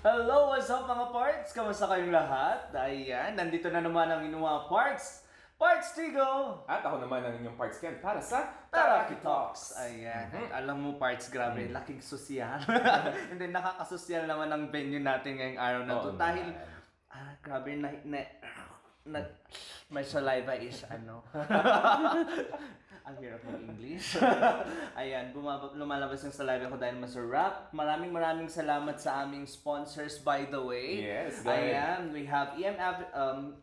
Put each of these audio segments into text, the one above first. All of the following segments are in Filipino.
Hello, what's up mga parts? Kamusta kayong lahat? Ayan, nandito na naman ang inyong mga parts. Parts Tigo! At ako naman ang inyong parts Ken para sa Taraki Talks! Ayan, alam mo parts, grabe, laking sosyal. And then nakakasosyal naman ang venue natin ngayong araw na to. Dahil, grabe, may saliva is ang hirap ng English. Ayan, lumalabas yung saliva ko dahil masarap. Maraming salamat sa aming sponsors, by the way. Yes, go ahead. Ayan, we have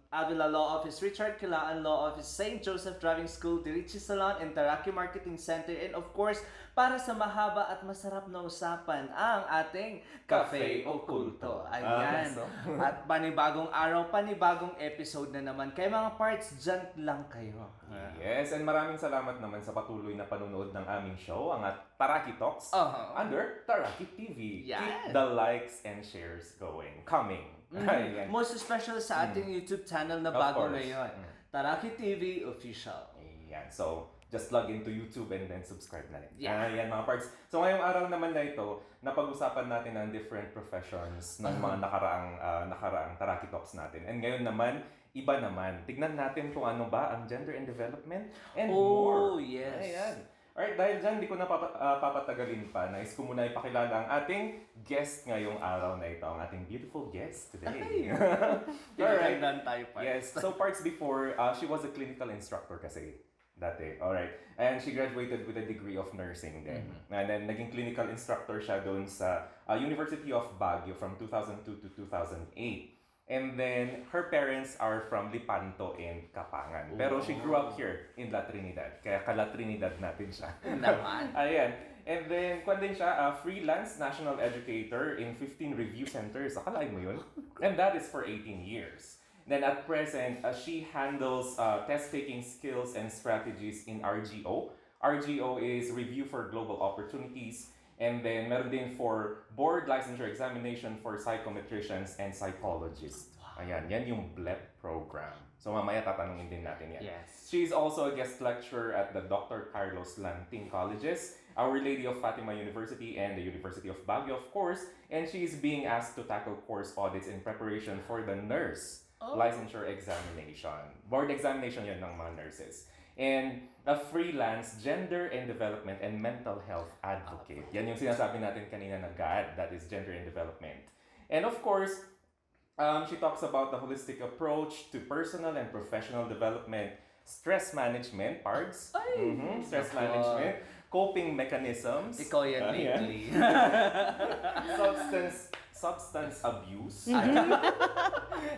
Avila Law Office, Richard Kilaan Law Office, St. Joseph Driving School, Dirichi Salon, and Taraki Marketing Center. And of course, para sa mahaba at masarap na usapan, ang ating Cafe Oculto. Ayan. At panibagong araw, panibagong episode na naman. Kaya mga parts, dyan lang kayo. Yes, and maraming salamat naman sa patuloy na panunood ng aming show, ang Taraki Talks, under Taraki TV. Yes. Keep the likes and shares coming. Ayan. Most special sa ating YouTube channel na bago ngayon. Taraki TV Official. Ayan. So, just log into YouTube and then subscribe na rin. Ayan mga parts. So, ngayong araw naman na ito, napag-usapan natin ang different professions ng mga nakaraang Taraki Talks natin. And ngayon naman, iba naman. Tignan natin kung ano ba ang gender and development and more. Oh, yes. Ayan. Alright, dahil dyan, di ko na papatagalin pa. Nais ko muna ipakilala ang ating guest ngayong araw na ito. Ang ating beautiful guest today. Alright. Yes, so parts before, she was a clinical instructor kasi dati. Alright. And she graduated with a degree of nursing then. And then, naging clinical instructor siya doon sa University of Baguio from 2002 to 2008. And then, her parents are from Lipanto and Kapangan. Pero she grew up here in La Trinidad. Kaya ka-La Trinidad natin siya. Naman. Ayan. And then, kwan din siya, freelance national educator in 15 review centers. Akalain mo yun? And that is for 18 years. Then at present, she handles test-taking skills and strategies in RGO. RGO is Review for Global Opportunities. And then, meron din for board licensure examination for psychometricians and psychologists. Ayan, yan yung BLEP program. So, mamaya tatanungin din natin yan. Yes. She's also a guest lecturer at the Dr. Carlos Lanting Colleges, Our Lady of Fatima University, and the University of Baguio, of course. And she's being asked to tackle course audits in preparation for the nurse licensure examination. Board examination yan ng mga nurses. And a freelance gender and development and mental health advocate. Yan yung sinasabi natin kanina na GAD, that is gender and development. And of course, she talks about the holistic approach to personal and professional development, stress management, parts, stress management, coping mechanisms. Ikaw yan lately. Substance abuse.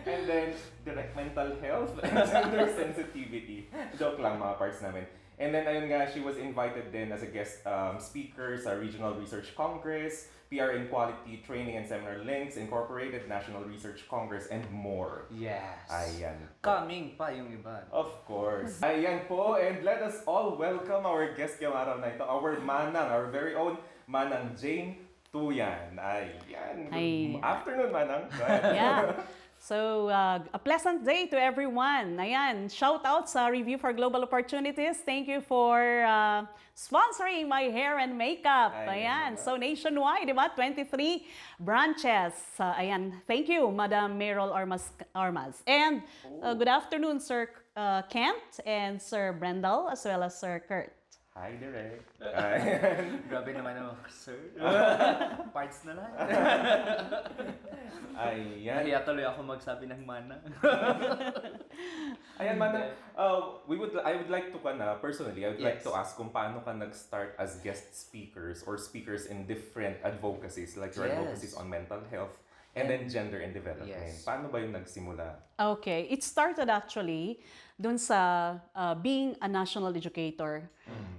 And then, direct mental health and gender sensitivity. Joke lang mga parts namin. And then, ayun nga, she was invited then as a guest speaker sa Regional Research Congress, PR in Quality Training and Seminar Links, Incorporated National Research Congress, and more. Yes. Ayan. Coming pa yung iba. Of course. Ayan po, and let us all welcome our guest ngayong araw na ito, our Manang, our very own Manang Jane Tuyan. Ayan. Good afternoon, Manang. Yeah. So, a pleasant day to everyone. Ayan, shout out sa Review for Global Opportunities. Thank you for sponsoring my hair and makeup. Ayan, so nationwide, diba? 23 branches. Ayan, thank you, Madam Merrill Armas. And good afternoon, Sir Kent and Sir Brendel, as well as Sir Kurt. Hi, Direk. Grabe naman ako, sir. Parts na lang. Ayan. Kaya tuloy ako magsabi ng mana. Ayan, Manang. I would like to, personally, I would like to ask kung paano ka nag-start as guest speakers or speakers in different advocacies, like your advocacies on mental health and then gender and development. Paano ba yung nagsimula? Okay, it started actually dun sa being a national educator.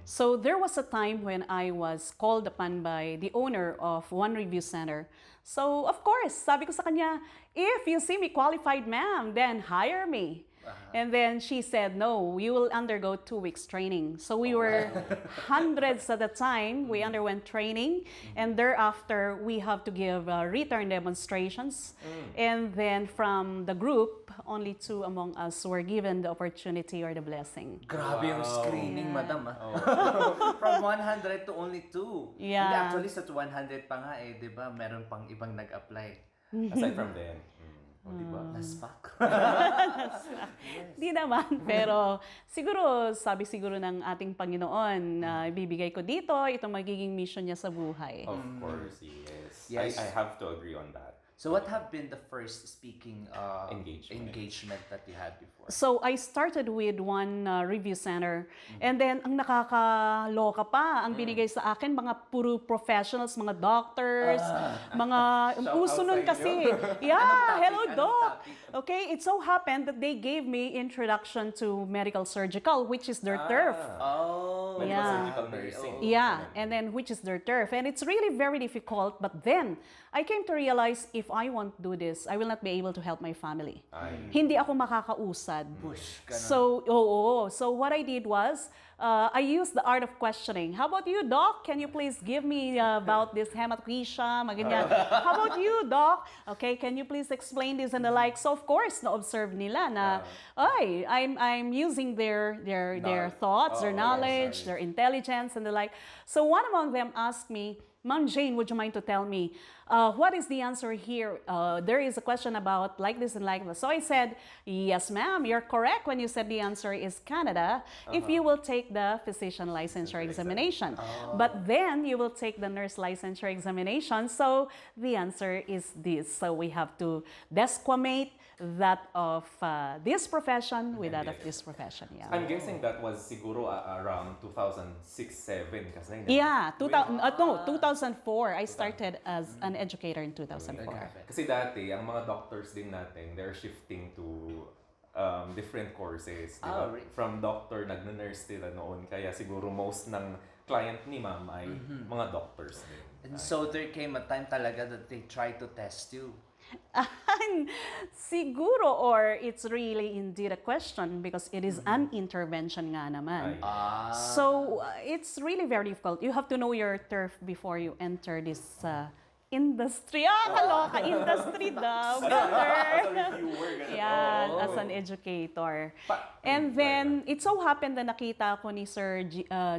So there was a time when I was called upon by the owner of one review center. So of course, sabi ko sa kanya, if you see me qualified, ma'am, then hire me. And then she said, no, you will undergo 2 weeks training. So we were hundreds at the time. We underwent training. And thereafter, we have to give return demonstrations. And then from the group, only 2 among us were given the opportunity or the blessing. Grabe yung screening, madam. From 100 to only 2. Yeah. Hindi, actually, sa 100 pa nga di ba? Meron pang ibang nag-apply. Aside from them. Diba? Naspak. Di naman, pero siguro, sabi siguro ng ating Panginoon, ibibigay ko dito, ito magiging mission niya sa buhay. Of course, yes. Yes. I have to agree on that. So what have been the first speaking Engagement. that you had before? So I started with one review center, and then ang nakakaloka pa, ang binigay sa akin, mga puro professionals, mga doctors, mga Shout uso out nun sa kasi. inyo. Yeah, hello Anong doc. topic? Okay, it so happened that they gave me introduction to medical surgical, which is their turf. Oh, Medical Yeah. surgical nursing. Yeah, and then which is their turf. And it's really very difficult. But then, I came to realize if I won't do this, I will not be able to help my family. Hindi ako makakausad. push. Ganun. So, So what I did was, I used the art of questioning. How about you, Doc? Can you please give me about this hematochezia? Maganyan. How about you, Doc? Okay, can you please explain this and the like? So of course, na-observe nila na, ay, I'm using their thoughts, their knowledge, their intelligence and the like. So one among them asked me, Ma'am Jane, would you mind to tell me, what is the answer here? There is a question about like this and like that. So I said, yes, ma'am, you're correct when you said the answer is Canada, if you will take the physician licensure examination. But then you will take the nurse licensure examination. So the answer is this. So we have to desquamate that of this profession with that of this profession. Yeah. I'm guessing that was siguro around 2006-7 kasi. Yeah, 2004. I started as an educator in 2004. Kasi dati, ang mga doctors din natin, they're shifting to different courses. Diba? Really? From doctor, nag-nurse sila noon. Kaya siguro most ng client ni ma'am ay mga doctors din. And so there came a time talaga that they tried to test you. Siguro, or it's really indeed a question because it is an intervention nga naman. So it's really very difficult. You have to know your turf before you enter this industry. Kaloka, industry daw. As a reviewer, ganun. Yeah, as an educator. And then, it so happened na nakita ko ni Sir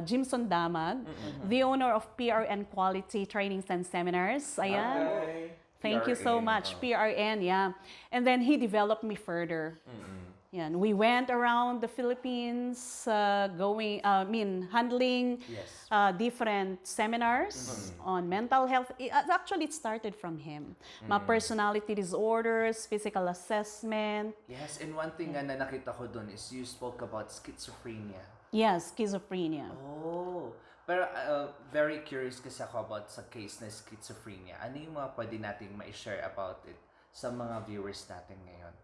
Jimson Damag, the owner of PRN Quality Trainings and Seminars. Ayan. Okay. Thank you so PRN, much, PRN, yeah. And then he developed me further. Yan, we went around the Philippines, handling Yes. different seminars on mental health. Actually, it started from him. Mga personality disorders, physical assessment. Yes, and one thing na nakita ko dun is you spoke about schizophrenia. Yes, schizophrenia. Oh, pero very curious kasi ako about sa case na schizophrenia. Ano yung mga pwede nating ma-share about it sa mga viewers natin ngayon?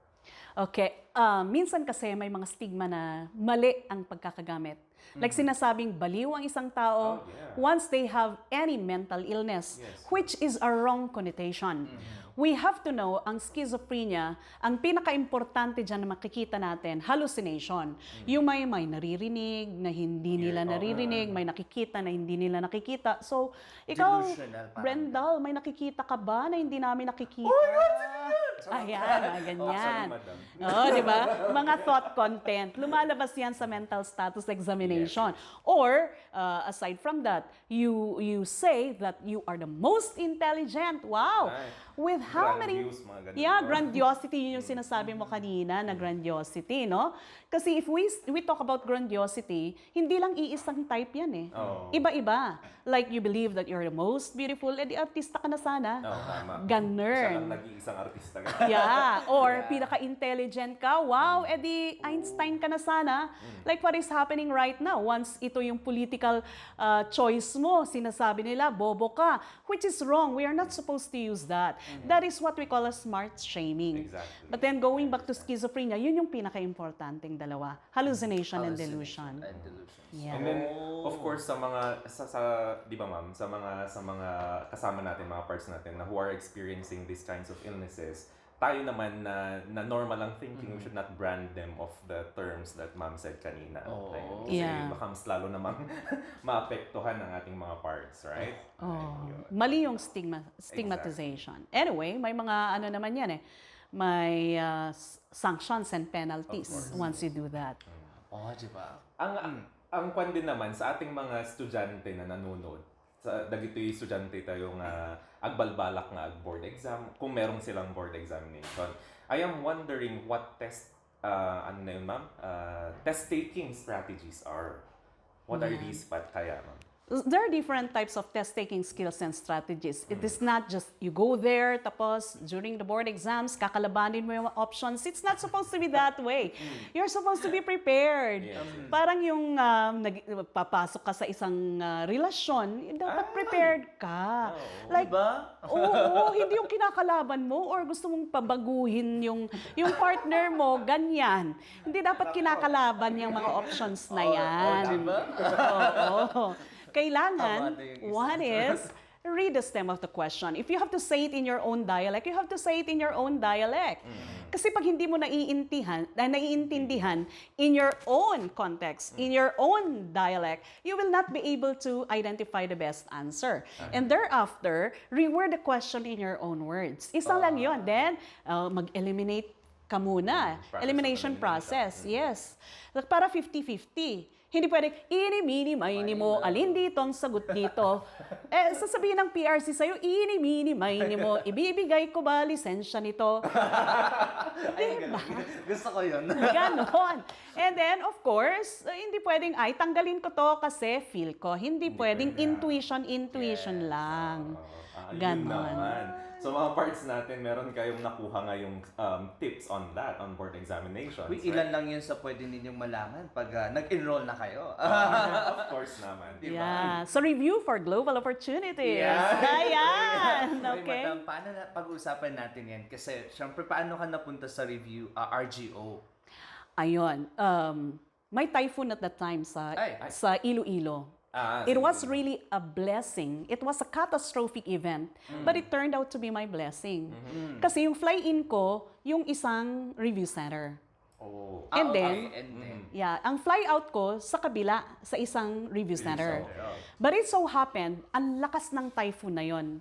Okay. Minsan kasi may mga stigma na mali ang pagkakagamit. Like sinasabing baliw ang isang tao once they have any mental illness, which is a wrong connotation. We have to know, ang schizophrenia, ang pinaka-importante dyan na makikita natin, hallucination. Yung may naririnig na hindi nila naririnig, may nakikita na hindi nila nakikita. So, ikaw, Delusional, parang Brendal, may nakikita ka ba na hindi namin nakikita? Ayan, ganyan. Madam. Oh, di ba? Mga thought content. Lumalabas yan sa mental status examination. Or, aside from that, you say that you are the most intelligent. Wow! Right. With how many... Grandiose, mga ganun, Yeah, no? grandiosity, yun yung sinasabi mo kanina na grandiosity, no? Kasi if we talk about grandiosity, hindi lang iisang type yan eh. Iba-iba. Like you believe that you're the most beautiful, edi artista ka na sana. Tama. Ganun. Siya lang nag-iisang artista. Yeah, or pinaka-intelligent ka, wow, edi Einstein ka na sana. Like what is happening right now, once ito yung political choice mo, sinasabi nila, bobo ka, which is wrong. We are not supposed to use that. That is what we call a smart shaming. Exactly. But then going back to schizophrenia, yun yung pinaka-importanting dalawa, hallucination and delusion. And delusion. Yeah. And then, of course, sa mga, di ba ma'am, sa mga kasama natin, mga parts natin na who are experiencing these kinds of illnesses, tayo naman na normal ang thinking, we should not brand them of the terms that ma'am said kanina. Okay? Kasi baka mas lalo namang maapektuhan ang ating mga parts, right? Ayun. Mali yung stigmatization. Anyway, may mga ano naman yan eh. May sanctions and penalties once you do that. Oh, di ba? Ang kwan din naman sa ating mga estudyante na nanonood sa dagitoy estudyante tayo nga agbalbalak nga ag board exam kung merong silang board examination. I am wondering what ano na yun, ma'am? Test taking strategies are. What are these kaya, ma'am? There are different types of test-taking skills and strategies. It is not just you go there, tapos during the board exams, kakalabanin mo yung options. It's not supposed to be that way. You're supposed to be prepared. Yes. Parang yung papasok ka sa isang relasyon, dapat prepared ka. Like, Diba? oo, hindi yung kinakalaban mo or gusto mong pabaguhin yung partner mo, ganyan. Hindi dapat kinakalaban yung mga options na yan. Diba? Oo. Kailangan, Tama na yung isa. one is, read the stem of the question. If you have to say it in your own dialect, you have to say it in your own dialect. Kasi pag hindi mo naiintindihan in your own context, in your own dialect, you will not be able to identify the best answer. And thereafter, reword the question in your own words. Isa lang yun. Then, mag-eliminate ka muna. Elimination process. Yes. Para 50-50. Hindi pwedeng, ini-mini-mini mo, alin dito ang sagot dito. Sasabihin ng PRC sa'yo, ini-mini-mini mo, ibibigay ko ba lisensya nito? Diba? Gusto ko yun. Ganon. And then, of course, hindi pwedeng, tanggalin ko to kasi feel ko. Hindi pwedeng intuition lang. Yun Ganon. naman. So mga parts natin, meron kayong nakuha ngayong tips on that, on board examinations. Uy, ilan lang yun sa pwede ninyong malaman pag nag-enroll na kayo. Of course naman. Diba? Yeah. So, review for global opportunities. Yeah. Ayan. Uy, Okay. madam, paano na pag-uusapan natin yan? Kasi, syempre, paano ka napunta sa review, RGO? Ayun. May typhoon at that time sa Iloilo. It sige. was really a blessing. It was a catastrophic event, but it turned out to be my blessing. Kasi yung fly-in ko, yung isang review center. Oh. And then, And then, yeah, ang fly-out ko sa kabila, sa isang review center. But it so happened, ang lakas ng typhoon na yon.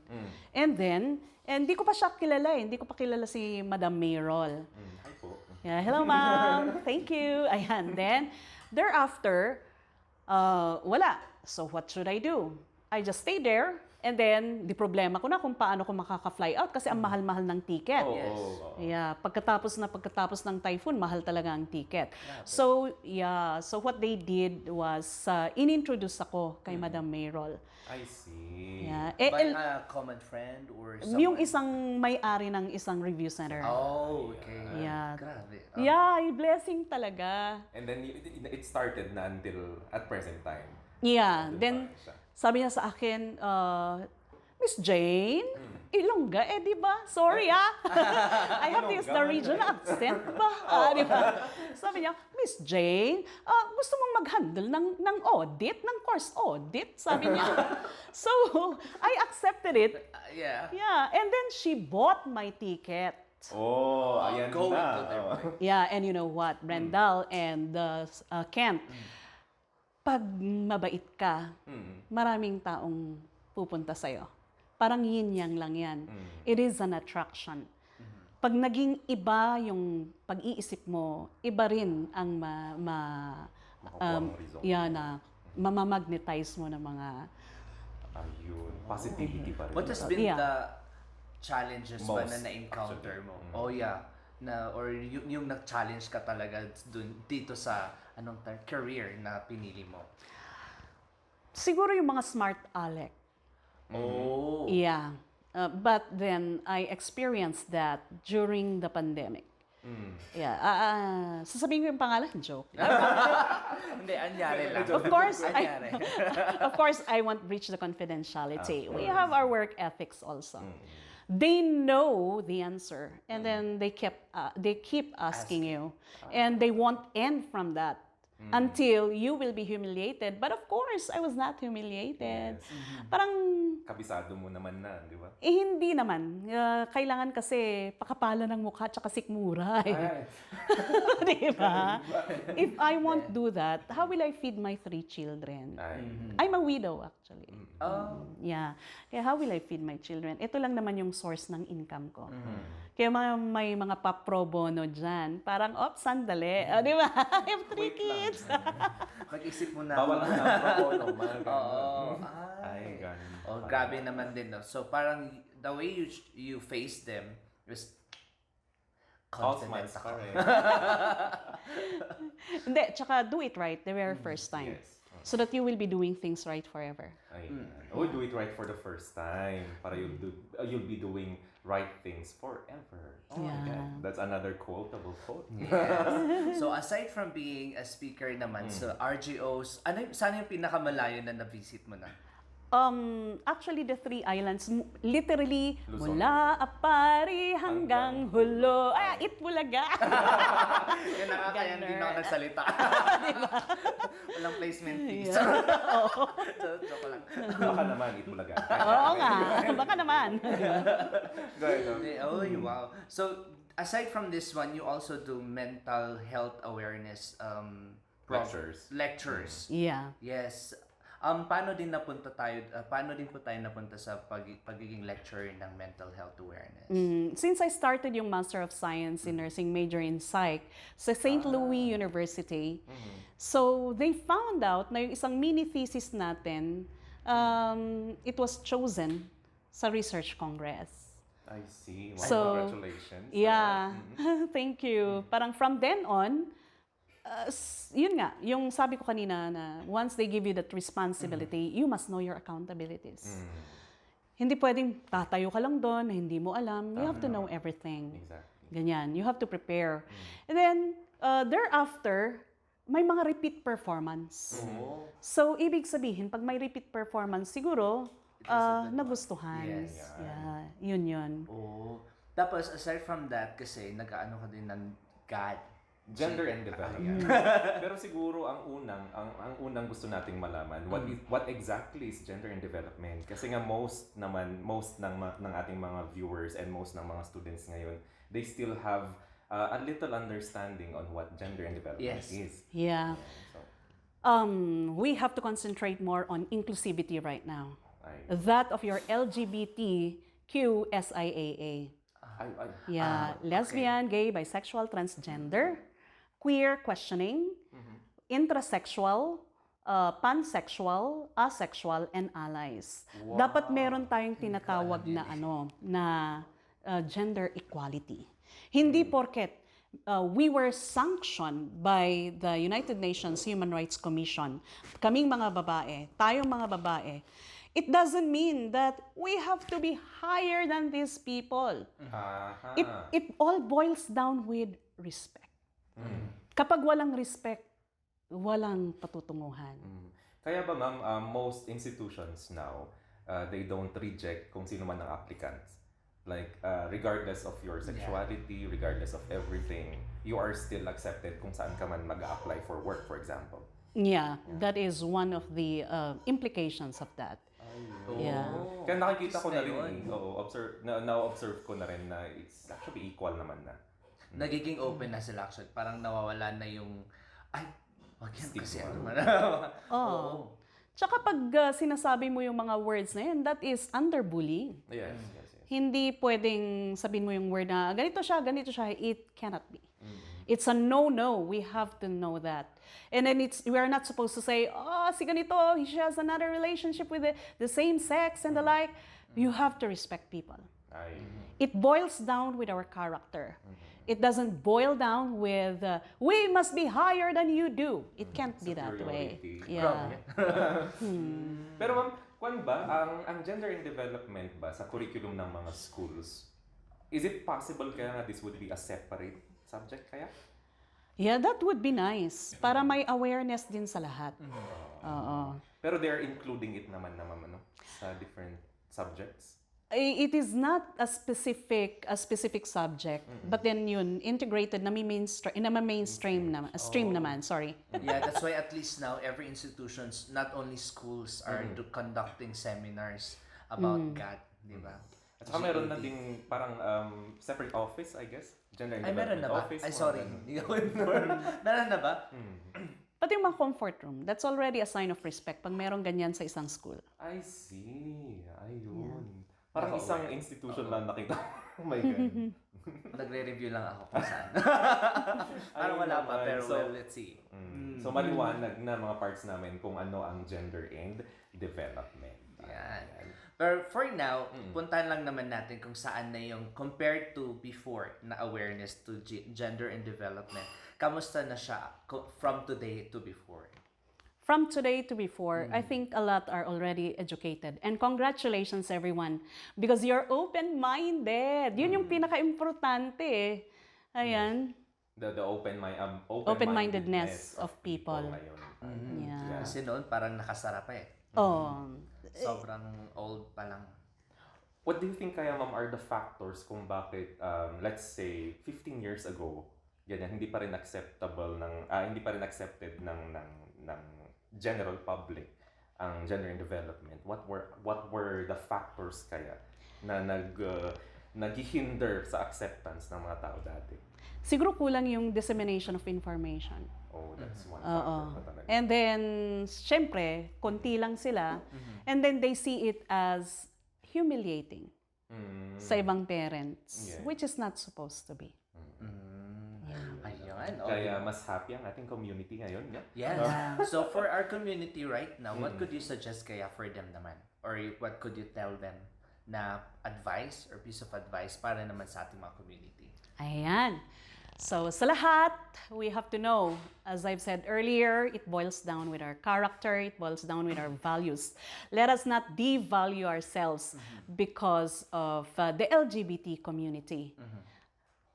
And then, hindi ko pa siya kilala eh. Hindi ko pa kilala si Madam Mayrol. Hi po. Yeah, hello ma'am. Thank you. Ayan. Then, thereafter, wala. So, what should I do? I just stayed there. And then, di problema ko na kung paano ko makaka-fly out kasi ang mahal-mahal ng ticket. Yeah, pagkatapos ng typhoon, mahal talaga ang ticket. So, yeah. So, what they did was, inintroduce ako kay Madam Mayrol. I see. Yeah. by a common friend or someone? Yung isang may-ari ng isang review center. Oh, okay. Yeah. Grabe. Yeah, blessing talaga. And then it started na until at present time. Yeah. Nandun Then, pa siya. sabi niya sa akin, Miss Jane, Ilongga, di ba? Sorry I have to use the regional accent ba? Di ba? Sabi niya, Miss Jane, gusto mong mag-handle ng audit, ng course audit? Sabi niya. So, I accepted it. Yeah. Yeah, and then she bought my ticket. Oh, ayan Going na. to their Yeah, and you know what? Brendal and Kent, pag mabait ka, maraming taong pupunta sa'yo. Parang yin-yang lang yan. It is an attraction. Pag naging iba yung pag-iisip mo, iba rin ang na mamamagnetize mo ng mga... Ayun. Positivity pa rin. What has been Yeah. the challenges ba Most, na na-encounter actually. mo? Oh yeah. Or yung nag-challenge ka talaga dito sa career na pinili mo? Siguro yung mga smart aleck. Oh. Yeah. But then, I experienced that during the pandemic. Yeah. Sasabihin ko yung pangalan? Joke. Hindi, anyari lang. Of course, Anyari. Of course, I won't breach the confidentiality. We have our work ethics also. They know the answer, and then they keep asking you, and they won't end from that until you will be humiliated. But of course, I was not humiliated. Parang Kabisado mo naman na, di ba? hindi naman. Kailangan kasi pakapalan ng mukha tsaka sikmura. Di ba? If I won't do that, how will I feed my 3 children? I'm a widow actually. Oh. Yeah. Kaya how will I feed my children? Ito lang naman yung source ng income ko. Kaya may mga pa-pro bono dyan. Parang, sandali. Di ba? I have 3 kids. Mag-isip mo na. Bawal na ang pro bono, mga ganun. Oo. Ay, ganun ba? Oh, grabe naman din, no? So, parang the way you face them is All confident smiles ako. pa rin. Hindi, tsaka do it right the very first time. Yes. So that you will be doing things right forever. Ayan. Oh, do it right for the first time. Para you'll be doing right things forever. Oh my Yeah. God. That's another quotable quote. Yes. So, aside from being a speaker naman, so RGOs, saan yung pinakamalayo na na-visit mo na? Actually, the 3 islands, literally, Luzon. mula Apari hanggang Hulo. Itbulaga! Yan na nga, kaya hindi na ako nagsalita. Walang placement fees. Joke lang. Baka naman, Itbulaga. Oo nga, baka naman. Go ahead. no? Oh, wow. So, aside from this one, you also do mental health awareness lectures. Yeah. Yes. Paano din po tayo napunta sa pagiging lecturer ng mental health awareness? Since I started yung Master of Science in Nursing major in Psych sa St. Louis University, so they found out na yung isang mini thesis natin, it was chosen sa Research Congress. I see. Wow, So, congratulations. Yeah. Thank you. Parang from then on, yun nga, yung sabi ko kanina na once they give you that responsibility, you must know your accountabilities. Hindi pwedeng tatayo ka lang doon, hindi mo alam. You have to know everything. Exactly. Ganyan. You have to prepare. And then, thereafter, may mga repeat performance. Oh. So, ibig sabihin, pag may repeat performance, siguro, nagustuhan. Yes. Yeah. Yun. Oh. Tapos, aside from that, kasi nag-ano ka din ng God. Gender and development. Pero siguro ang unang gusto nating malaman, what exactly is gender and development? Kasi nga most ng ating mga viewers and most ng mga students ngayon, they still have a little understanding on what gender and development is. Yeah. So, We have to concentrate more on inclusivity right now. ay, That of your LGBTQSIAA. Yeah, lesbian, gay, bisexual, transgender, queer, questioning, intrasexual, pansexual, asexual, and allies. Dapat meron tayong tinatawag na gender equality. Hindi porket we were sanctioned by the United Nations Human Rights Commission, kaming mga babae, tayong mga babae, it doesn't mean that we have to be higher than these people. It all boils down with respect. Kapag walang respect, walang patutunguhan. Kaya ba ma'am, most institutions now, they don't reject kung sino man ang applicants. Like, regardless of your sexuality, regardless of everything, you are still accepted kung saan ka man mag-apply for work, for example. Yeah, that is one of the implications of that. Yeah. Kaya nakikita ko na rin, na-observe ko na rin na it's actually equal naman na. Nagiging open na sila actually. Parang nawawala na yung, ay, wag yan kasi ano man. Oo. Tsaka pag sinasabi mo yung mga words na yun, that is under bullying. Yes. Hindi pwedeng sabihin mo yung word na ganito siya, it cannot be. It's a no-no. We have to know that. And then we are not supposed to say, oh, si ganito, she has another relationship with the same sex and the like. You have to respect people. It boils down with our character. It doesn't boil down with, we must be higher than you do. It can't be that way. Yeah. Pero ma'am, kwan ba, ang gender and development ba sa curriculum ng mga schools, is it possible kaya nga this would be a separate subject kaya? Yeah, that would be nice. Para may awareness din sa lahat. Oo. Pero they are including it naman sa different subjects? It is not a specific subject, but then yun integrated na mainstream naman, sorry. Yeah, that's why at least now every institutions, not only schools, are conducting seminars about God, di ba? At saka meron na ding parang separate office, I guess. Gender and Ay, meron development na ba? office. Ay, sorry. Hindi ako informed. Meron na ba? Pati yung mga comfort room, that's already a sign of respect pag merong ganyan sa isang school. I see. Ayun. Parang isang institution lang nakita. Oh my God. Nagre-review lang ako kung saan. Parang wala pa, pero well, let's see. So, maliwanag na mga parts namin kung ano ang gender and development. Yan. Pero for now, puntahan lang naman natin kung saan na yung compared to before na awareness to gender and development. Kamusta na siya from today to before? From today to before, I think a lot are already educated. And congratulations everyone because you're open-minded. Yun yung pinaka-importante eh. Ayan. The Open-mindedness of people. Ngayon. Yeah. Kasi noon parang nakasara pa eh. Oh. Sobrang old pa lang. What do you think kaya, ma'am, are the factors kung bakit, let's say, 15 years ago, ganyan, hindi pa rin accepted ng general public ang gender and development? What were the factors kaya na naghihinder sa acceptance ng mga tao dati? Siguro kulang yung dissemination of information. Oh, that's one Oo. factor na talaga. And then, syempre, konti lang sila. And then they see it as humiliating sa ibang parents, Yeah. which is not supposed to be. Ayun. Kaya mas happy ang ating community ngayon. Yeah? Yeah. So for our community right now, what could you suggest kaya for them naman? Or what could you tell them na advice or piece of advice para naman sa ating mga community? Ayan. So, sa lahat, we have to know, as I've said earlier, it boils down with our character, it boils down with our values. Let us not devalue ourselves because of the LGBT community.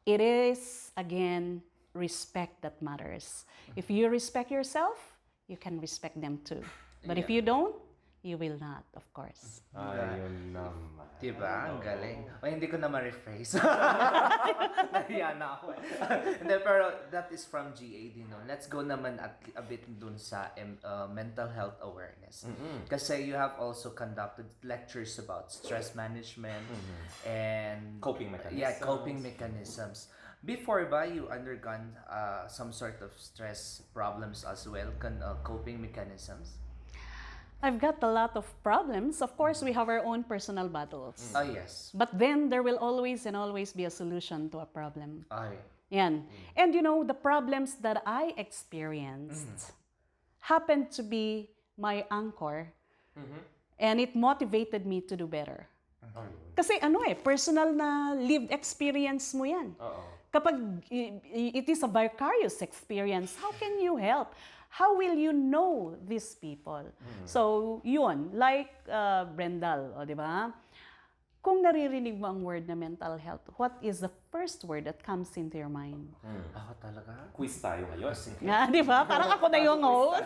It is, again, respect that matters. If you respect yourself, you can respect them too. But if you don't, you will not, of course. Ayun naman. Diba? Ang galing. O, hindi ko na ma-rephrase. Nahiya na ako. Hindi, pero that is from GAD, no? Let's go naman a bit dun sa mental health awareness. Kasi you have also conducted lectures about stress management and Coping mechanisms. Yeah, coping mechanisms. Before ba, you undergone some sort of stress problems as well, coping mechanisms? I've got a lot of problems. Of course, we have our own personal battles. Oh, yes. But then, there will always and always be a solution to a problem. Ay. Yan. And you know, the problems that I experienced happened to be my anchor. And it motivated me to do better. Kasi personal na lived experience mo yan. Kapag it is a vicarious experience, how can you help? How will you know these people? So, yun, like Brendal, di ba? Kung naririnig mo ang word na mental health, what is the first word that comes into your mind? Ako talaga? Quiz tayo ngayon. Nga, di ba? Parang ako na yung host.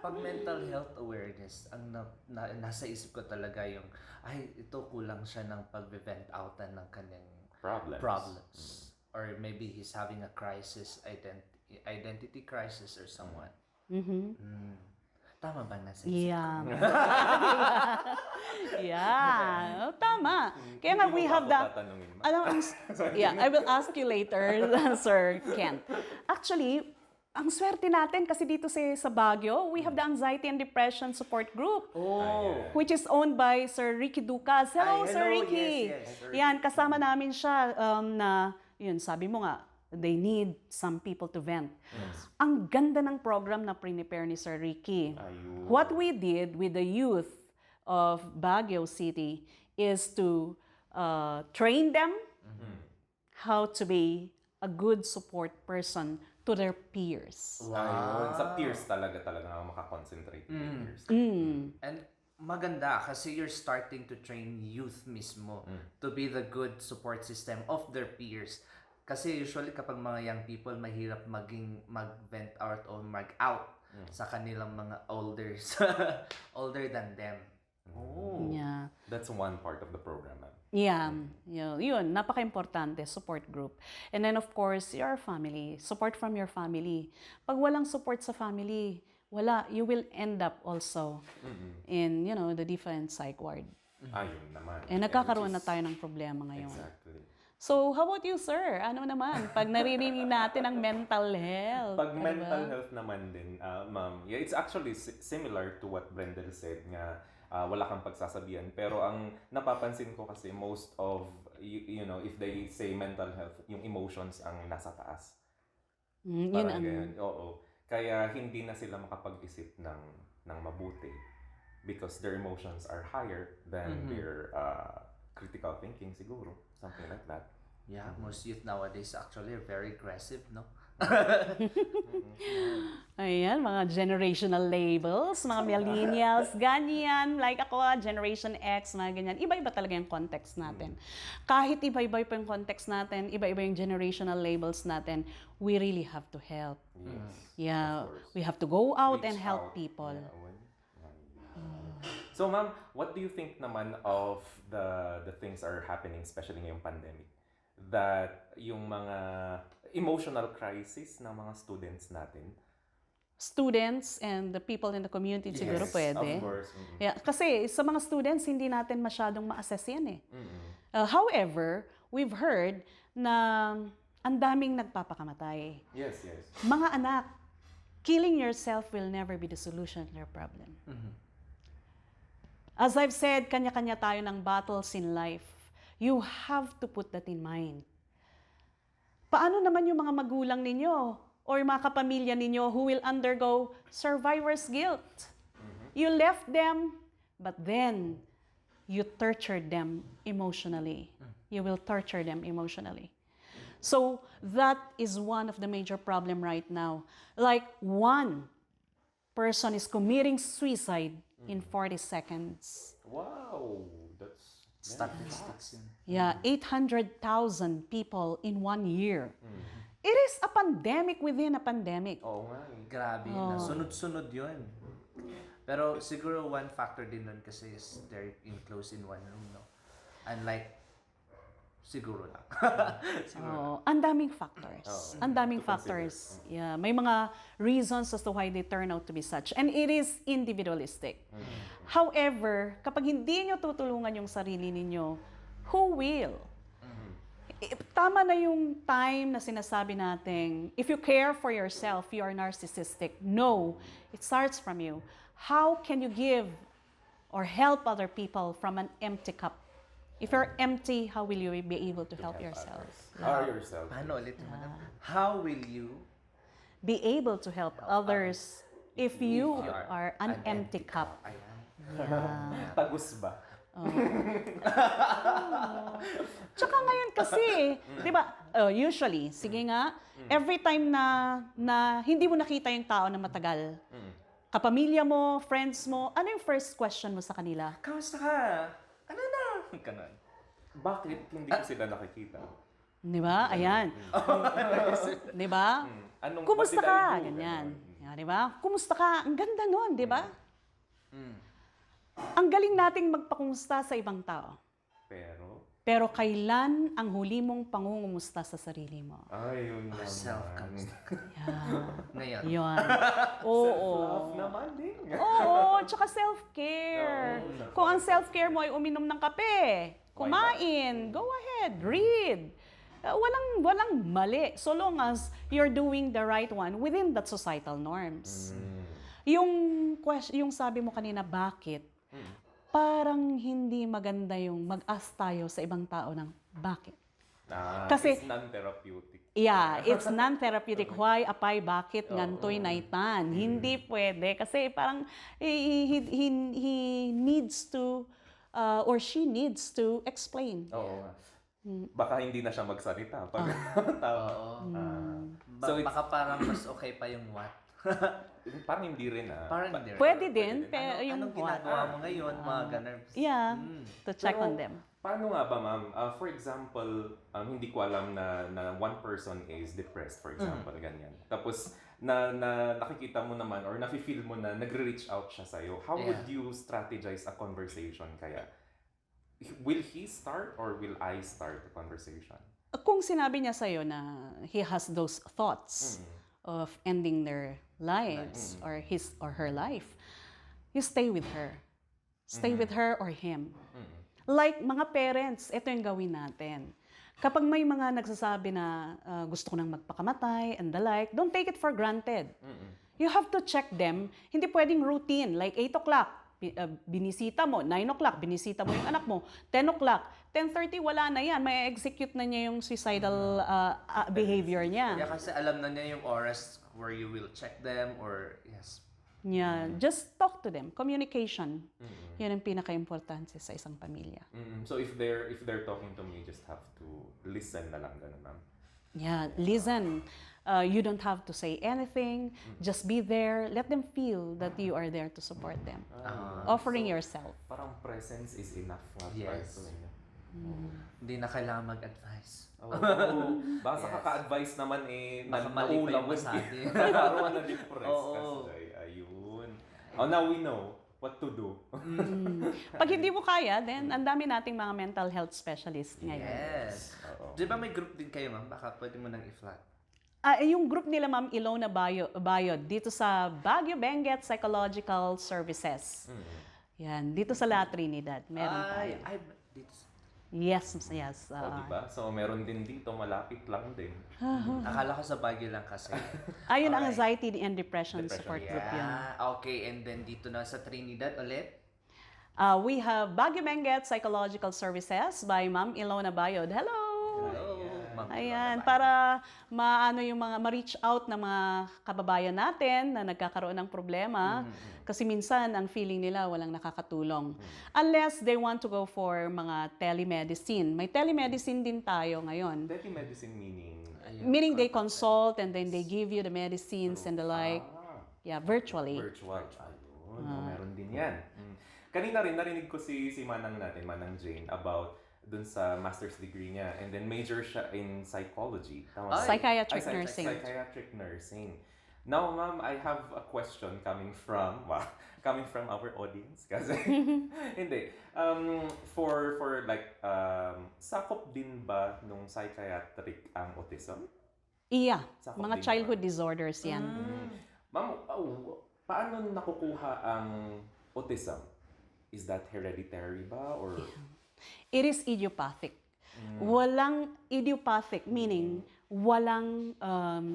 Pag mental health awareness, ang nasa isip ko talaga yung, ito kulang siya ng pag-vent outan ng kanyang problems. Or maybe he's having a crisis, identity crisis or someone. Tama ba nasa isip? Yeah. Yeah. Tama. Kaya nga we have the... I will ask you later, Sir Kent. Actually, ang swerte natin kasi dito sa Baguio, we have the Anxiety and Depression Support Group. Which is owned by Sir Ricky Ducas. Hello, Sir Ricky. Yes, Sir Ricky. Yan, kasama namin siya yun, sabi mo nga, they need some people to vent. Ang ganda ng program na prepare ni Sir Ricky. What we did with the youth of Baguio City is to train them how to be a good support person to their peers. Ayun. Sa peers talaga makakonsentrate yung peers. And maganda kasi you're starting to train youth mismo to be the good support system of their peers. Kasi usually kapag mga young people, mahirap mag-vent out or mag-out sa kanilang mga older than them. Yeah. That's one part of the program, ma'am. Yeah, yun, napaka-importante, support group. And then of course, your family, support from your family. Pag walang support sa family, you will end up also in, the different psych ward. Ayun naman. And nagkakaroon na tayo ng problema ngayon. Exactly. So, how about you, sir? Ano naman, pag naririnig natin ang mental health? Pag mental health naman din, ma'am, it's actually similar to what Brendel said nga, wala kang pagsasabihan. Pero ang napapansin ko kasi most of, if they say mental health, yung emotions ang nasa taas. Yun ang... Oo. Kaya hindi na sila makapag-isip ng mabuti. because their emotions are higher than their critical thinking siguro, something like that. Yeah, most youth nowadays actually are very aggressive, no? Ayan, mga generational labels, mga millennials, ganyan. Like ako, Generation X, mga ganyan. Iba-iba talaga yung context natin. Kahit iba-iba pa yung context natin, iba-iba yung generational labels natin, we really have to help. Yes. Yeah, Of course. we have to go out and Reach help out. people. Yeah, So ma'am, what do you think naman of the things are happening, especially ngayong pandemic? That yung mga emotional crisis ng mga students natin. Students and the people in the community siguro pwede. Of course. Yeah, kasi sa mga students, hindi natin masyadong ma-assess yan eh. However, we've heard na ang daming nagpapakamatay. Yes. Mga anak, killing yourself will never be the solution to your problem. As I've said, kanya-kanya tayo ng battles in life. You have to put that in mind. Paano naman yung mga magulang ninyo or yung mga kapamilya ninyo who will undergo survivor's guilt? You left them, but then you tortured them emotionally. You will torture them emotionally. So that is one of the major problem right now. Like one person is committing suicide in 40 seconds. Wow, that's Statistics yun. Yeah, 800,000 people in 1 year. It is a pandemic within a pandemic. Oo nga. Grabe, sunod-sunod yun. Pero siguro one factor din nun kasi is they're enclosed in one room, no? Unlike, siguro lang. Oh, ang daming factors. Ang daming To consider. factors. Yeah, may mga reasons as to why they turn out to be such. And it is individualistic. However, kapag hindi nyo tutulungan yung sarili ninyo, who will? Tama na yung time na sinasabi natin, if you care for yourself, you are narcissistic. No, it starts from you. How can you give or help other people from an empty cup? If you're empty, how will you be able to help yourself? Or yourself. Paano ulit yung madam? How will you Be able to help others if you you are an empty cup. Ayan. Tagus ba? Tsaka ngayon kasi, di ba, usually, sige nga, every time na hindi mo nakita yung tao na matagal, kapamilya mo, friends mo, ano yung first question mo sa kanila? Kamusta ka? Ano na? Ganun. Bakit hindi ko sila nakikita? Di ba? Ayan. Di ba? Kumusta ba't nila ka? i-do? Ganyan. Ganon. Di ba? Kumusta ka? Ang ganda nun, di ba? Ang galing nating magpakumusta sa ibang tao. Pero kailan ang huli mong pangungumusta sa sarili mo? Ay, yun naman. Self-kamusta. Yeah. Ngayon. Yun. Oo. Love naman din. Oo, tsaka self-care. Oo. Kung ang self-care mo ay uminom ng kape, kumain, go ahead, read. Walang mali. So long as you're doing the right one within that societal norms. Yung sabi mo kanina, bakit? Parang hindi maganda yung mag-ask tayo sa ibang tao ng bakit. Kasi- It's non-therapeutic. Yeah, it's non-therapeutic. Why, apay, bakit, ngantoy, naitan. Hindi pwede. Kasi parang he needs to, or she needs to explain. Oo nga. Baka hindi na siya magsalita pag tao. So baka parang mas okay pa yung what? Parang hindi rin Parang hindi. Pwede din, pero yung Anong what? ginagawa mo ngayon, mga ganun? Yeah, to check Pero, on them. Paano nga ba, ma'am? For example, hindi ko alam na one person is depressed, for example, ganyan. Tapos, nakikita mo naman or nafe-feel mo na nagre-reach out siya sa'yo. How would you strategize a conversation kaya? Will he start or will I start the conversation? Kung sinabi niya sa'yo na he has those thoughts of ending their lives or his or her life, you stay with her. Stay with her or him. Like mga parents, ito yung gawin natin. Kapag may mga nagsasabi na gusto ko nang magpakamatay and the like, don't take it for granted. You have to check them. Hindi pwedeng routine, like 8 o'clock, binisita mo, 9 o'clock, binisita mo yung anak mo, 10 o'clock, 10:30, wala na yan. May execute na niya yung suicidal behavior niya. Yeah, kasi alam na niya yung oras where you will check them or yes. Yeah, just talk to them. Communication. Yan ang pinaka-importante sa isang pamilya. So if they're talking to me, just have to listen na lang, ganun, ma'am. Yeah, listen. You don't have to say anything. Just be there. Let them feel that you are there to support them. Offering yourself. Parang presence is enough nga. Yes. Right? Hindi na kailangan mag-advise. Basta kaka-advise naman Baka mali pa yung naulawan masabi. Karoon na depress Oo. kasi ayun. Now we know what to do. Pag hindi mo kaya, then ang dami nating mga mental health specialist ngayon. Yes. Di ba may group din kayo, ma'am? Baka pwede mo nang i-flat. Yung group nila, Ma'am Ilona Bayod, dito sa Baguio Benguet Psychological Services. Yan, dito sa La Trinidad. Meron tayo. Yes. Diba? So meron din dito, malapit lang din. Akala ko sa Baguio lang kasi. Ayun ang anxiety and depression support group yun. Okay, and then dito na sa Trinidad ulit? We have Baguio Benguet Psychological Services by Ma'am Ilona Bayod. Hello! Ma'am. Ayan, para ma-reach out ng mga kababayan natin na nagkakaroon ng problema. Kasi minsan, ang feeling nila walang nakakatulong. Unless they want to go for mga telemedicine. May telemedicine din tayo ngayon. Telemedicine meaning? Meaning they consult and then they give you the medicines and the like. Yeah, virtually. Virtual. Ayun, meron din yan. Kanina rin, narinig ko si Manang natin, Manang Jane, about dun sa master's degree niya. And then major siya in psychology. Tama ba? Psychiatric nursing. Psychiatric nursing. Now, ma'am, I have a question coming from our audience. Kasi, hindi. For like, sakop din ba nung psychiatric ang autism? Iya, Sakop mga din childhood ba? disorders yan. Ma'am, paano nakukuha ang autism? Is that hereditary ba? Or... It is idiopathic. Walang idiopathic, meaning walang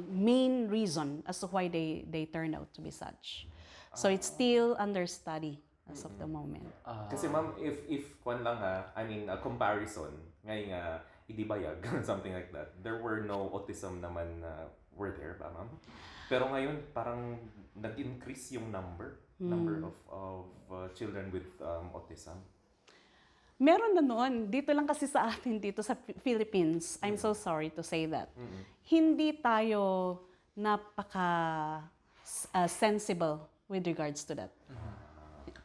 main reason as to why they turn out to be such. So it's still under study as of the moment. Kasi ma'am, if kwan lang I mean, a comparison, ngayon nga, idibayag, something like that, there were no autism naman were there ba, ma'am? Pero ngayon, parang nag-increase yung number of children with autism. Meron na noon. Dito lang kasi sa atin, dito sa Philippines, I'm so sorry to say that, hindi tayo napaka-sensible with regards to that.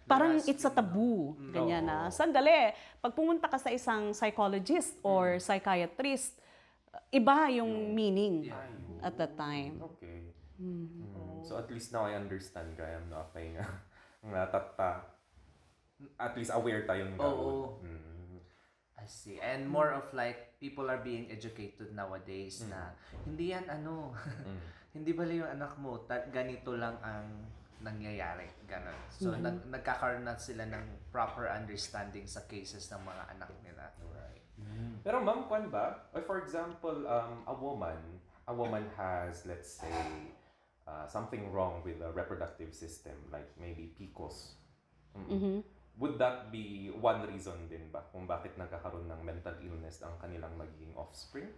Parang it's a taboo. Ganyan na. Sandali, pag pumunta ka sa isang psychologist or psychiatrist, iba yung meaning at that time. Okay. So at least now I understand kaya okay nga. At least aware tayong Oo. I see. And more of like, people are being educated nowadays na hindi yan hindi bali yung anak mo, ganito lang ang nangyayari. Ganon. So, nagkakaroon na sila ng proper understanding sa cases ng mga anak nila. Right. Pero ma'am, kwan ba? For example, a woman has, let's say, something wrong with the reproductive system, like maybe PCOS. Would that be one reason din ba kung bakit nagkakaroon ng mental illness ang kanilang magiging offspring?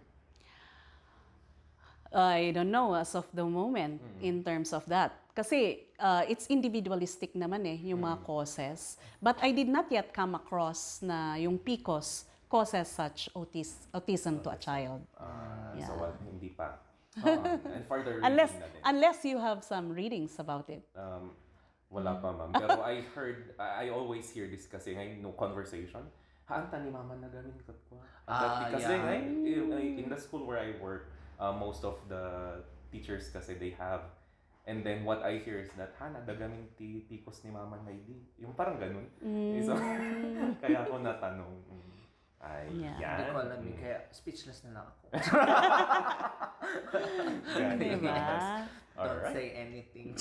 I don't know as of the moment in terms of that. Kasi it's individualistic naman yung mga causes. But I did not yet come across na yung PCOS causes such autism to a child. So hindi pa. And further reading na din. Unless you have some readings about it. Wala pa, ma'am. Pero I always hear this kasi ngayon, no conversation. Haanta ni mama na gamin ko. Kasi in the school where I work, most of the teachers kasi they have, and then what I hear is that, nadagaming tikos ni mama na hindi. Yung parang ganun. So, kaya ako natanong. Hindi ko alam kaya speechless na lang ako. Diba? Don't say anything.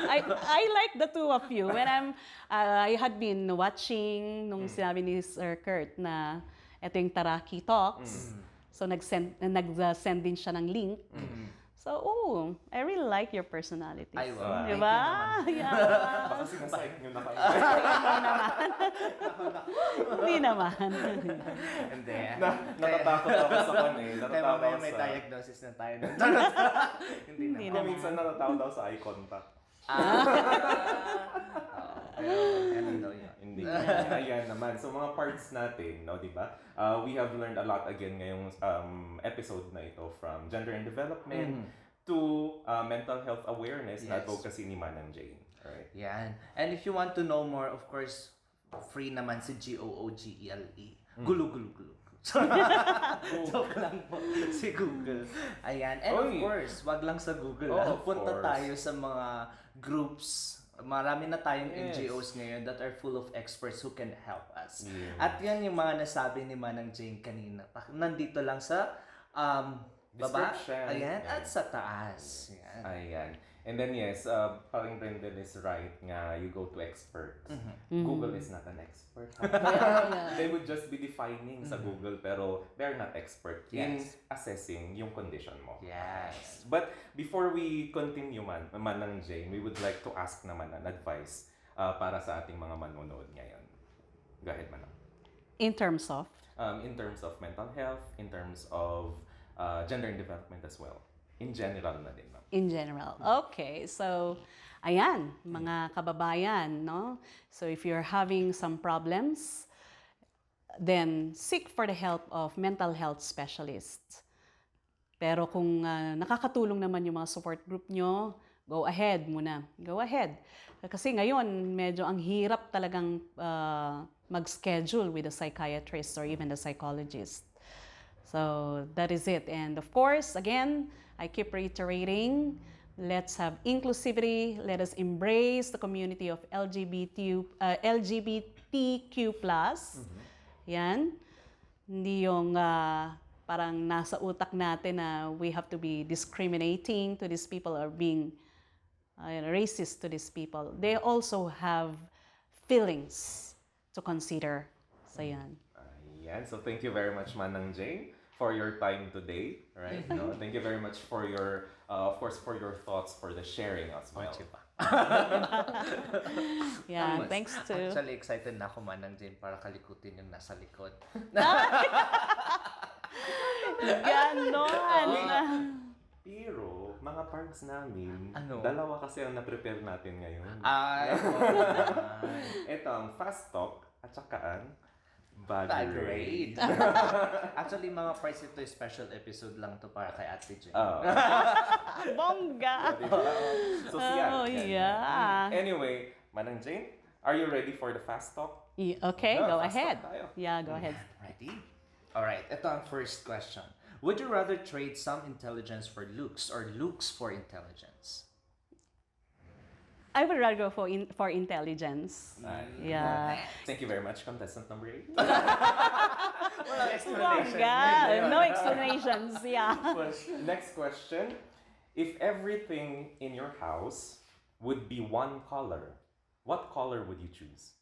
I like the two of you. When I had been watching nung sinabi ni Sir Kurt na ito yung Taraki Talks. So nag-send din siya ng link. So, I really like your personality. Ay, wow. Diba? Yeah. Baka sinasayang nyo na kayo. Hindi naman. Hindi. Natatakot ako sa kanya. Kaya mamaya may diagnosis na tayo. Hindi Kung minsan natatakot ako sa eye contact. Pero ganun daw yun. Hindi. Ayan naman. So mga parts natin, no, di ba? We have learned a lot again ngayong episode na ito, from gender and development to mental health awareness na Yes. advocacy ni Manang Jane. Alright. Yan. And if you want to know more, of course, free naman si Google. Gulo. Joke lang po. Si Google. Ayan. And of Oy. course, wag lang sa Google. Oh, of Punta course. tayo sa mga groups. Marami na tayong Yes. NGOs ngayon that are full of experts who can help us. Yes. At yan yung mga nasabi ni Manang Jane kanina. Nandito lang sa baba. Description. Ayan. Yan. At sa taas. Yan. Ayan. And then yes, parang Brendan is right nga, you go to experts. Google is not an expert. Yeah. They would just be defining sa Google, pero they're not expert in Yes. assessing yung condition mo. Yes. But before we continue, Manang Jane, we would like to ask naman an advice para sa ating mga manonood ngayon. Go ahead, Manang. In terms of? In terms of mental health, in terms of gender and development as well. In general na din, ma'am. In general. Okay. So, ayan, mga kababayan, no? So, if you're having some problems, then seek for the help of mental health specialists. Pero kung nakakatulong naman yung mga support group nyo, go ahead muna. Go ahead. Kasi ngayon, medyo ang hirap talagang mag-schedule with a psychiatrist or even the psychologist. So that is it. And of course, again, I keep reiterating, let's have inclusivity. Let us embrace the community of LGBTQ+. Yan. Hindi yung parang nasa utak natin na we have to be discriminating to these people or being racist to these people. They also have feelings to consider. So yan. Ayan. So thank you very much, Manang Jane, for your time today. Right? No? Thank you very much for your, of course, for your thoughts, for the sharing as well. Yeah, thanks to... Actually, excited na ako, Manang Jane, para kalikutin yung nasa likod. Ganon. Pero, mga parts namin, Ano? dalawa kasi ang na-prepare natin ngayon. Ay, Ito ang fast talk at saka ang bag bag raid. raid. Actually, mga price ito, special episode lang to para kay Ate Jane. Bongga. So, siya. Oh, yeah. Anyway, Manang Jane, are you ready for the fast talk? Okay, go fast ahead. talk tayo. Yeah, go ahead. Ready? Alright, ito ang first question. Would you rather trade some intelligence for looks or looks for intelligence? I would rather go for intelligence. Yeah. Thank you very much, contestant number 8. Walang Bongga. No explanations. Yeah. Next question. If everything in your house would be one color, what color would you choose?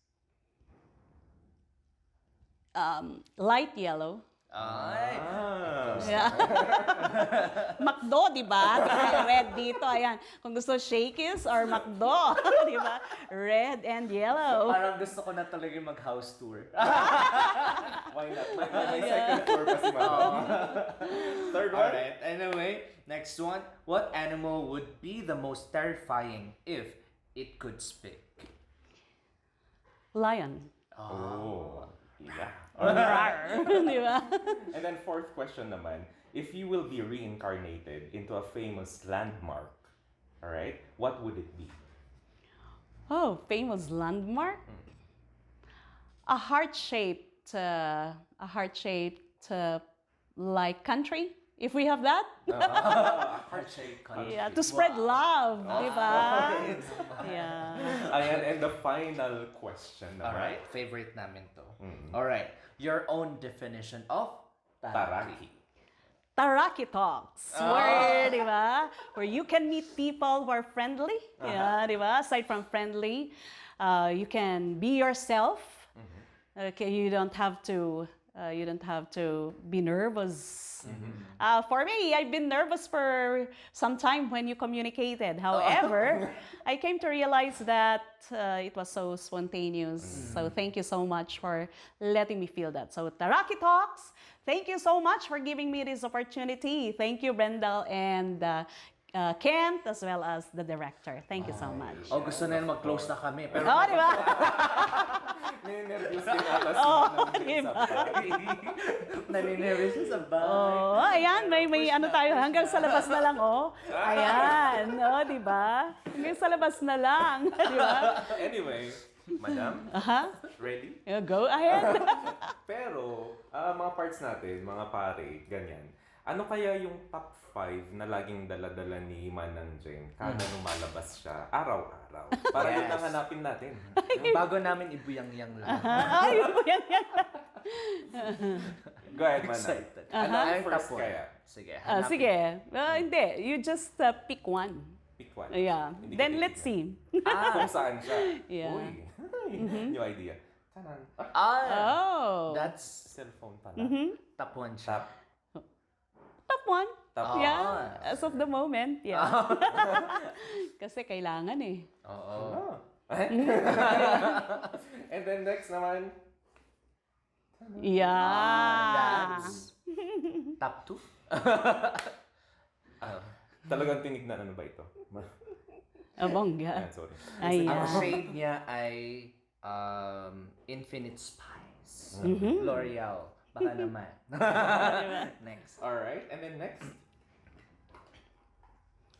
Light yellow. Ay, Yeah. McDo, di ba? Red dito, ayan. Kung gusto Shakey's or McDo, di ba? Red and yellow. parang gusto ko na talaga mag-house tour. Why not? May second floor pa si Manang. Third one. Alright, anyway, next one. What animal would be the most terrifying if it could speak? Lion. Oh, yeah. Rawr. Di ba? And then fourth question naman, if you will be reincarnated into a famous landmark, all right, what would it be? Oh, famous landmark? A heart-shaped, like country, if we have that. Heart-shaped country. Yeah, to spread love, di ba? Yeah. Ayan, and the final question naman. Alright, favorite namin to. Alright, your own definition of Taraki. Taraki Talks, where, di ba? Where you can meet people who are friendly, yeah, di ba? Aside from friendly, you can be yourself. Okay, you don't have to be nervous. For me, I've been nervous for some time when you communicated. However, I came to realize that it was so spontaneous. So thank you so much for letting me feel that. So Taraki Talks, thank you so much for giving me this opportunity. Thank you, Brenda and Kent, as well as the director. Thank you so much. Oh, gusto na yun mag-close na kami. Pero Oh, di ba? Ninervyos din ata si Oh, Manang Jane diba? sa bahay. naninervous siya sa bahay. Oh, ayan, may ano tayo, hanggang sa labas na lang, oh. Ayan, oh, di ba? Hanggang sa labas na lang, di ba? Anyway, Madam, Aha, ready? go ahead. Pero, mga parts natin, mga pare, ganyan. Ano kaya yung top 5 na laging dala-dala ni Manang Jane kada lumalabas siya araw-araw? Para yun ang hanapin natin. Bago namin ibuyang-yang lang. Ay, yan. Go ahead, Manang. Excited. Ano Ang ang first top one? kaya? Sige, hanapin. Sige, hindi, you just pick one. Pick one. Yeah, Hindi ko then let's titignan. see. Kung saan siya. Yeah. Uy, new idea. Tanan. Oh, That's Cellphone pala. top one siya. top one. Top Yeah, as of the moment, yeah. Kasi kailangan eh. Oo. And then next naman, Yeah. That's top 2. talagang tinignan ano ba ito? Bongga. Sorry. Ayan. Ang shade niya ay Infinite Spice. L'Oreal. Baka naman. Next. Alright, and then next.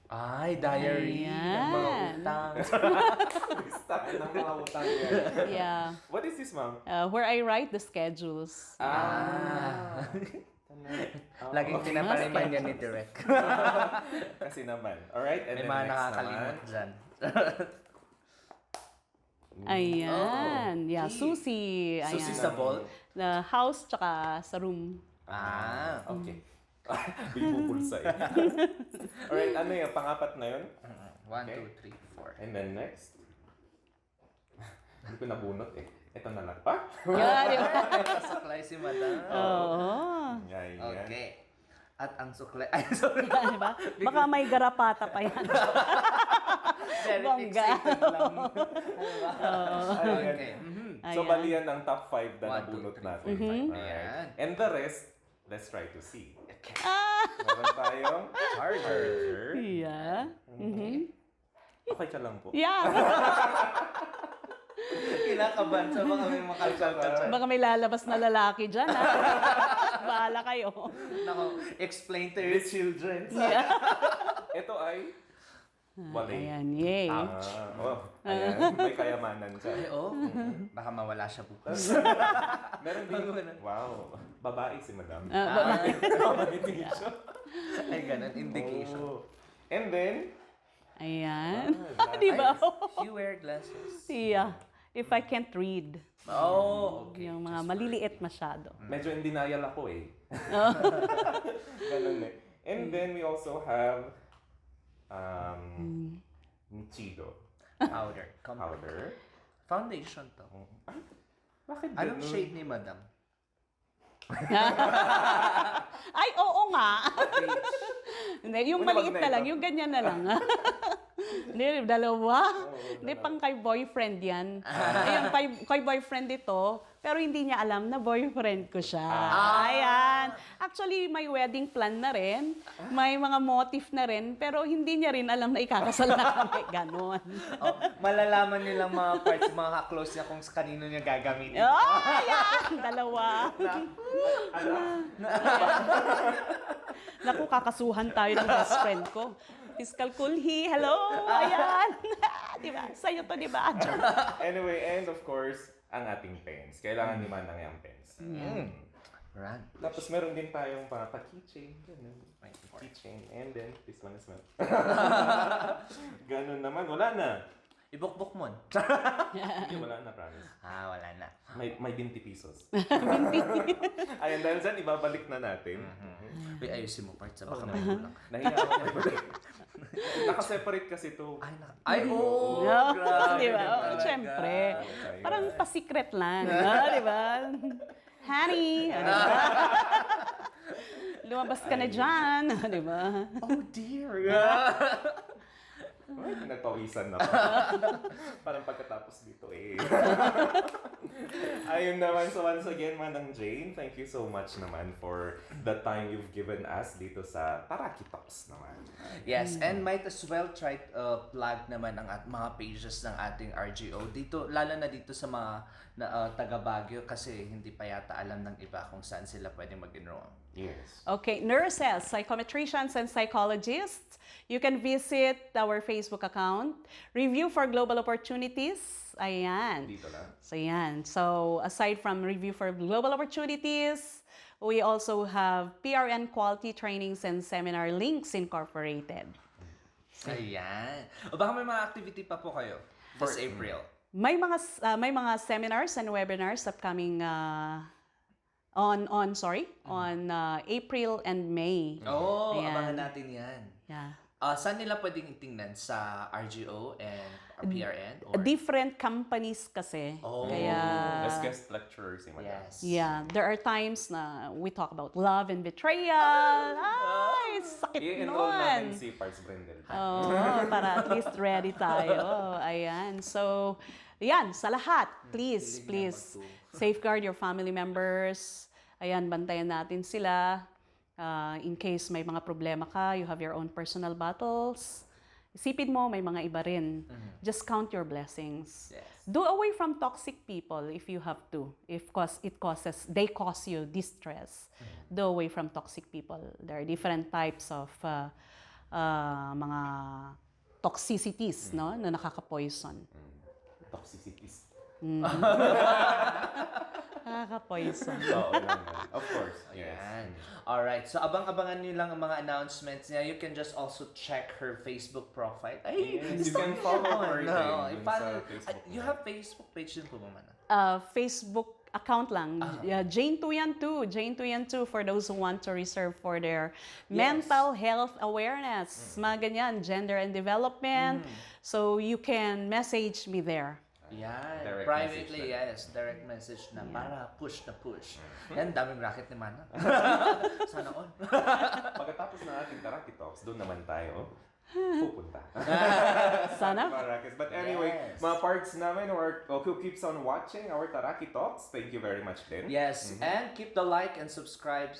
Ay, diary ng mga Ayan. utang. Stop ng mga utang yan. Yeah. What is this, ma'am? Where I write the schedules. Laging pinapariman yan ni Direk. Kasi naman. Alright, and May then mga next nakakalimot naman. dyan. Ayan. Yeah, okay. Susi. Ayan. Susi sa vault? The house tsaka sa room. Okay. Bibubulsa eh. Alright, ano yun? Pangapat na yun? 1, Okay. 2, 3, 4. And then next. Hindi ko nabunot eh. Ito na lang. Ah? Yeah, di ba? Suklay si Madam. Oo. Yan. Okay. At ang suklay... Ay, sorry. Di ba? Baka may garapata pa yan. Very Bongga. fixated lang. Ayan. Okay. So, Ayan. bali yan ang top 5 na 1, 2, nabunot 3, natin. 4, 5. Alright. Ayan. And the rest, let's try to see. Okay. Meron tayong Charger. Yeah. Okay ka lang po. Yeah. Kinakabahan sa mga may makalkal-kalkal. Baka may lalabas na lalaki dyan, ha? Bahala kayo. Nako, explain to your children. Ito ay walay. Ayan, yay. Ayan, may kayamanan siya. Ay, oh. Baka mawala siya bukas. Meron din, wow, babae si madam. Ay, Indication. ay, ganun. Indication. Oh. And then, Ayan. Ah, Di ba? You wear glasses. Yeah. If I can't read. Oh, okay. Yung mga maliliit masyado. medyo in denial ako eh. Ganun eh. And then we also have Chido Powder. powder. Foundation to. Bakit Anong ganun? shade ni Madam? Ay, oo nga. Hindi, yung Una, maliit wag na na lang, ito. yung ganyan na lang. Hindi, dalawa. Hindi, pang kay boyfriend yan. Ayun, kay boyfriend ito, pero hindi niya alam na boyfriend ko siya. Ayan. Actually, may wedding plan na rin. May mga motif na rin, pero hindi niya rin alam na ikakasal na kami. Ganon. Oh, malalaman nilang mga parts, mga ka-close niya kung sa kanino niya gagamitin. Oh, ayan! Dalawa. Naku, kakasuhan tayo ng best friend ko. Fiscal Kulhi, hello! Ayan! Diba? Sa'yo to, diba? Anyway, and of course, ang ating pens. Kailangan ni Manang yung pens. Run. Tapos meron din tayong pa-keychain. Ganun. Keychain. And then, this one as well. Ganun naman. Wala na. Ibukbuk mo. Hindi, wala na, promise. Wala na. May 20 pesos. Ayun, dahil dyan, ibabalik na natin. Uy, ayusin mo parts, baka may kulang. Nahiya ako. Nakaseparate kasi ito. Ay, oh! No, Grabe. diba? talaga. Siyempre. Okay. Parang pa-secret lang. Diba? Honey! Diba? Lumabas ka na dyan. Diba? Oh, dear. Ay, nagpawisan na ako. Parang pagkatapos dito eh. Ayun naman, so once again, Manang Jane, thank you so much naman for the time you've given us dito sa Taraki Talks naman. Yes, and might as well try plug naman ang mga pages ng ating RGO dito, lalo na dito sa mga taga Baguio kasi hindi pa yata alam ng iba kung saan sila pwedeng mag-enroll. Yes. Okay, nurses, psychometricians, and psychologists, you can visit our Facebook account, Review for Global Opportunities. Ayan. Dito lang. So, yan. So, aside from Review for Global Opportunities, we also have PRN Quality Trainings and Seminar Links Incorporated. Ayan. O baka may mga activity pa po kayo this April? May mga seminars and webinars upcoming on April and May. Oo, Ayan. abangan natin yan. Yeah. Saan nila pwedeng tingnan? Sa RGO and PRN? Or? Different companies kasi. Oh. Kaya, As guest lecturer si Madam. Yes. yeah, there are times na we talk about love and betrayal. Ay, sakit I-enroll nun. natin si Parts Brendel. Oo, para at least ready tayo. Ayan. So, yan, sa lahat, please, please, safeguard your family members. Ayan, bantayan natin sila. In case may mga problema ka, you have your own personal battles. Isipin mo, may mga iba rin. Just count your blessings. Yes. Do away from toxic people if you have to. If they cause you distress. Do away from toxic people. There are different types of mga toxicities, no, na nakaka-poison. Toxicities. Nakaka-poison. Oo naman. Of course. Yes. Ayan. Alright, so abang-abangan nyo lang ang mga announcements niya. You can just also check her Facebook profile. Ay, Yes, you gusto can ko follow yun. her No, din dun follow- sa Facebook You niya. have Facebook page din po ba, Manang? Facebook account lang. Jane Tuyan II. Jane Tuyan II for those who want to reserve for their mental health awareness. Mga ganyan, gender and development. So you can message me there. Yan. Direct Privately, message yes. Direct message na para push na push. Yan, daming racket ni Mana. Sana all. Pagkatapos ng ating Taraki Talks, doon naman tayo pupunta. Sana. Marakis. But anyway, Yes. mga parts namin or who keeps on watching our Taraki Talks, thank you very much din. Yes, and keep the like and subscribe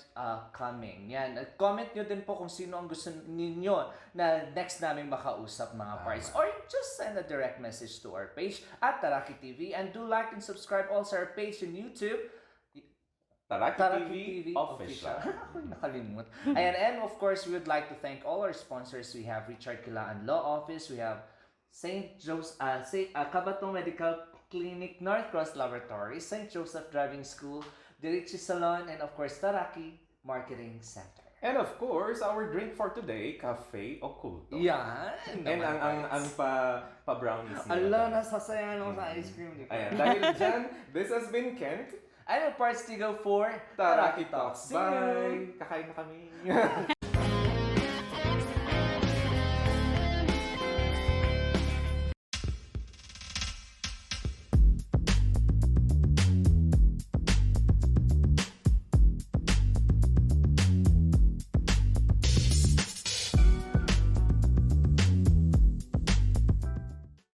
coming. Yan. At comment nyo din po kung sino ang gusto ninyo na next naming makausap mga parts. Or just send a direct message to our page at Taraki TV. And do like and subscribe also our page on YouTube. Taraki, Taraki TV, TV official. Ako nakalimut. Ayan, and of course, we would like to thank all our sponsors. We have Richard Kilaan Law Office. We have St. Cabato Medical Clinic, North Cross Laboratory, St. Joseph Driving School, Dirichi Salon, and of course, Taraki Marketing Center. And of course, our drink for today, Cafe Oculto. Yan! And ang pa-brownies nila. Ala, nasasayan ako sa ice cream. Ayan, dahil dyan, this has been Kent. I'm a parts to go for Taraki Talks. See you! Bye! Kakain na kami.